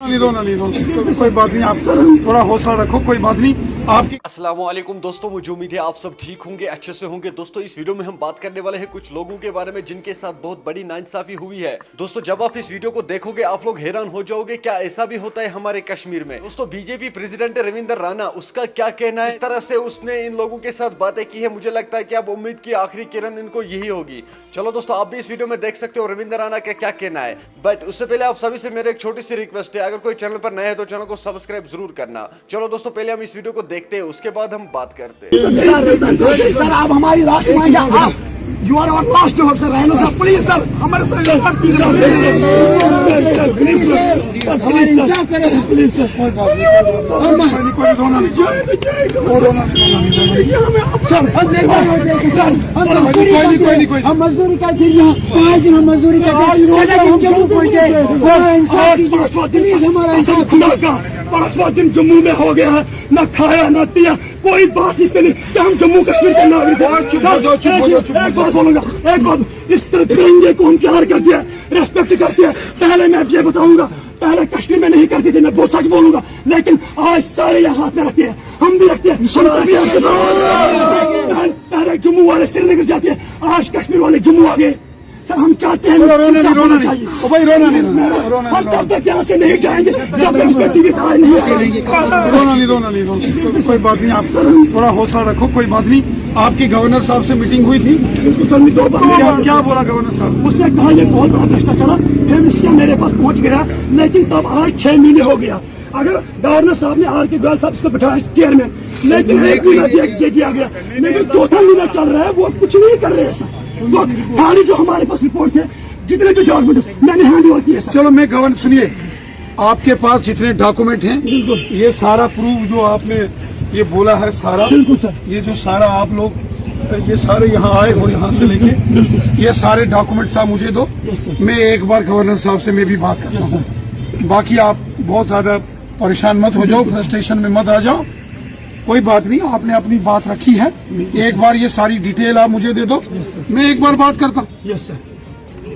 नहीं रोना कोई बात नहीं, आप थोड़ा हौसला रखो, कोई बात नहीं आपकी। अस्सलाम वालेकुम दोस्तों, मुझे उम्मीद है आप सब ठीक होंगे, अच्छे से होंगे। दोस्तों इस वीडियो में हम बात करने वाले हैं कुछ लोगों के बारे में जिनके साथ बहुत बड़ी नाइंसाफी हुई है। दोस्तों जब आप इस वीडियो को देखोगे आप लोग हैरान हो जाओगे, क्या ऐसा भी होता है हमारे कश्मीर में। दोस्तों बीजेपी प्रेसिडेंट रविंदर राणा, उसका क्या कहना है, इस तरह से उसने इन लोगों के साथ बातें की है, मुझे लगता है कि अब उम्मीद की आखिरी किरण इनको यही होगी। चलो दोस्तों आप भी इस वीडियो में देख सकते हो रविंदर राणा का क्या कहना है। बट उससे पहले आप सभी से मेरे एक छोटी सी रिक्वेस्ट है, अगर कोई चैनल पर नया है तो चैनल को सब्सक्राइब जरूर करना। चलो दोस्तों पहले हम इस वीडियो को देखते हैं, उसके बाद हम बात करते हैं। सर आप हमारी लास्ट में आप you are our last hope sir, रहना सर प्लीज सर, हमारे साथ हम मजदूरी करते हैं, 5 दिन हम मजदूरी करते हैं, जम्मू पहुंचे प्लीज हमारा इंसाफ। 5वां दिन जम्मू में हो गया है, न खाया न पिया, कोई बात इस पे नहीं कि हम जम्मू कश्मीर के नागरिक हैं। एक बात बोलूंगा, एक बात, इस तिरंगे को हम प्यार करते हैं, रेस्पेक्ट करते हैं। पहले मैं ये बताऊंगा, पहले कश्मीर में नहीं करते थे, मैं बहुत सच बोलूंगा, लेकिन आज सारे यहाँ हाथ में रखते हैं, हम भी रखते हैं। पहले जम्मू वाले श्रीनगर जाते हैं, आज कश्मीर वाले जम्मू आ गए। सर हम चाहते हैं रोना नहीं, हम तब तक यहाँ से नहीं जाएंगे जब तक इसमें टीवी टाइम नहीं करेंगे। रोना नहीं कोई बात नहीं, आप थोड़ा हौसला रखो, कोई बात नहीं। आपकी गवर्नर साहब से मीटिंग हुई थी, सर मैं 2 बार क्या बोला गवर्नर साहब? उसने कहा ये बहुत बड़ा भ्रष्टाचार, फिर इसलिए मेरे पास पहुंच गया, लेकिन तब आज 6 महीने हो गया। अगर गवर्नर साहब ने आर के गोयल साहब इसको बिठाया चेयरमैन, लेकिन 1 महीना दे दिया गया, लेकिन 4था महीना चल रहा है, वो कुछ नहीं कर रहे हैं सर। वो खाली जो हमारे पास रिपोर्ट थे, जितने भी डॉक्यूमेंट मैंने हैंड ओवर किए सर। चलो मैं गवर्नर, सुनिए, आपके पास जितने डॉक्यूमेंट हैं ये सारा प्रूफ जो आपने ये बोला है सारा, बिल्कुल सर, ये जो सारा आप लोग ये सारे यहाँ आए हो, यहाँ से लेके ये सारे डॉक्यूमेंट्स आप मुझे दो, मैं एक बार गवर्नर साहब से मैं भी बात करता हूँ। बाकी आप बहुत ज्यादा परेशान मत हो जाओ, फ्रस्ट्रेशन में मत आ जाओ, कोई बात नहीं, आपने अपनी बात रखी है। एक बार ये सारी डिटेल आप मुझे दे दो, मैं एक बार बात करता हूँ। Yes sir.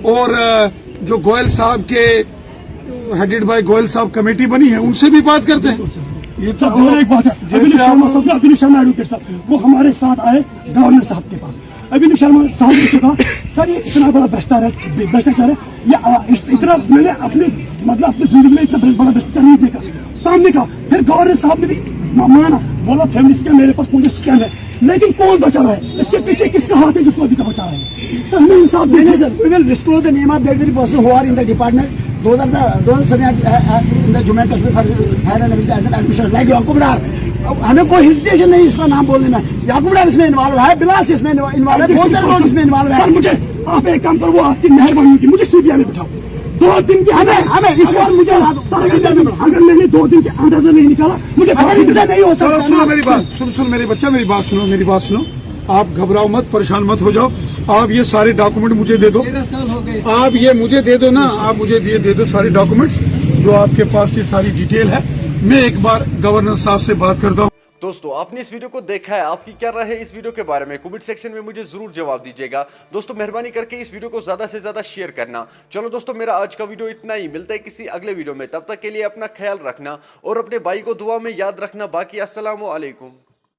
और जो गोयल साहब के हेडेड बाय गोयल साहब कमेटी बनी है, उनसे भी बात करते हैं। ये तो और एक बात है, अभिनव शर्मा एडवोकेट साहब वो हमारे साथ आए गवर्नर साहब के पास। अभिनव शर्मा साहब ने कहा सर ये इतना बड़ा भ्रष्टाचार है, ये इतना मैंने अपने मतलब अपनी जिंदगी में इतना बड़ा भ्रष्टाचार नहीं देखा, सामने का। फिर गवर्नर साहब ने भी माना, बोला फैमिली स्कैम मेरे पास पुलिस स्कैम है, लेकिन कौन बचा रहा है, इसके पीछे किसका हाथ है जिसको अभी तक बचा रहा है? सर हमें इंसाफ देना sir. We will disclose the name of the every person who are in the department. Those are in the Jammu and Kashmir for higher and as an administrator like Yaqub Dar. हमें कोई hesitation नहीं इसका नाम बोलने में। याकूब डार इसमें involve है, बिलास इसमें इन्वॉल्व है, बहुत सारे लोग इसमें इन्वॉल्व है। मुझे आप एक काम करो, वो आपकी मेहरबानी होगी, मुझे सीबीआई में बिठाओ। 2 दिन के हमें इस बार मुझे अगर मैंने 2 दिन के अंदर नहीं निकाला, मुझे नहीं हो सकता। सुनो मेरी बात, सुन मेरे बच्चा, मेरी बात सुनो, आप घबराओ मत, परेशान मत हो जाओ। आप ये सारे डॉक्यूमेंट मुझे दे दो, आप ये मुझे दे दो ना, आप मुझे दे दो सारे डॉक्यूमेंट्स जो आपके पास ये सारी डिटेल है। मैं एक बार गवर्नर साहब से बात करता हूँ। दोस्तों आपने इस वीडियो को देखा है, आपकी क्या राय है इस वीडियो के बारे में, कमेंट सेक्शन में मुझे जरूर जवाब दीजिएगा। दोस्तों मेहरबानी करके इस वीडियो को ज्यादा से ज्यादा शेयर करना। चलो दोस्तों मेरा आज का वीडियो इतना ही, मिलता है किसी अगले वीडियो में, तब तक के लिए अपना ख्याल रखना और अपने भाई को दुआ में याद रखना। बाकी अस्सलाम वालेकुम।